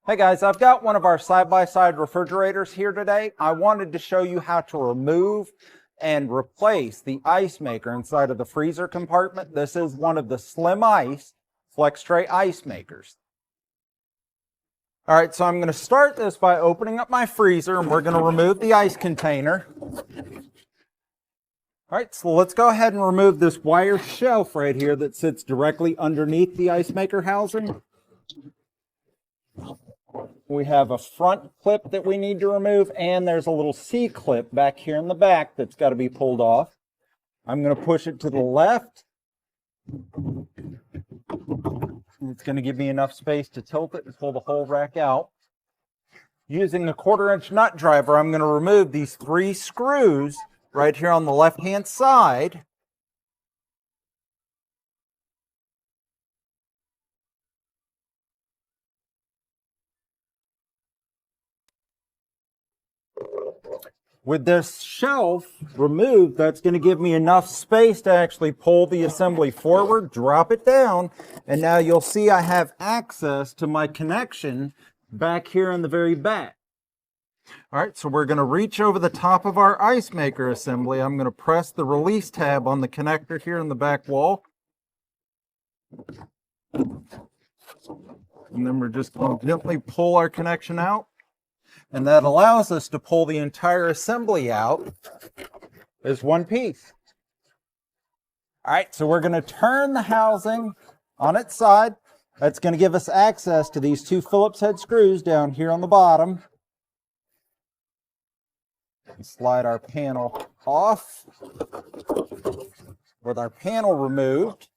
Hey guys, I've got one of our side-by-side refrigerators here today. I wanted to show you how to remove and replace the ice maker inside of the freezer compartment. This is one of the Slim Ice Flex Tray ice makers. All right, so I'm going to start this by opening up my freezer, and we're going to remove the ice container. All right, so let's go ahead and remove this wire shelf right here that sits directly underneath the ice maker housing. We have a front clip that we need to remove, and there's a little C-clip back here in the back that's got to be pulled off. I'm going to push it to the left. It's going to give me enough space to tilt it and pull the whole rack out. Using a 1/4-inch nut driver, I'm going to remove these 3 screws right here on the left-hand side. With this shelf removed, that's going to give me enough space to actually pull the assembly forward, drop it down, and now you'll see I have access to my connection back here in the very back. All right, so we're going to reach over the top of our ice maker assembly. I'm going to press the release tab on the connector here in the back wall. And then we're just going to gently pull our connection out. And that allows us to pull the entire assembly out as one piece. All right, so we're going to turn the housing on its side. That's going to give us access to these 2 Phillips head screws down here on the bottom. Slide our panel off. With our panel removed,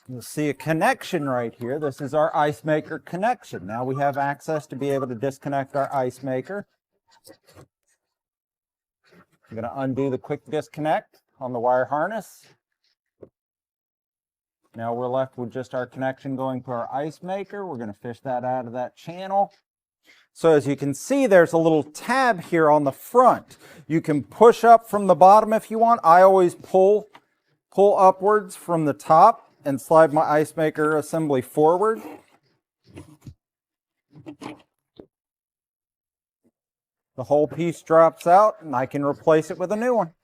you'll see a connection right here. This is our ice maker connection. Now we have access to be able to disconnect our ice maker. I'm going to undo the quick disconnect on the wire harness. Now we're left with just our connection going to our ice maker. We're going to fish that out of that channel. So as you can see, there's a little tab here on the front. You can push up from the bottom if you want. I always pull upwards from the top and slide my ice maker assembly forward. The whole piece drops out and I can replace it with a new one.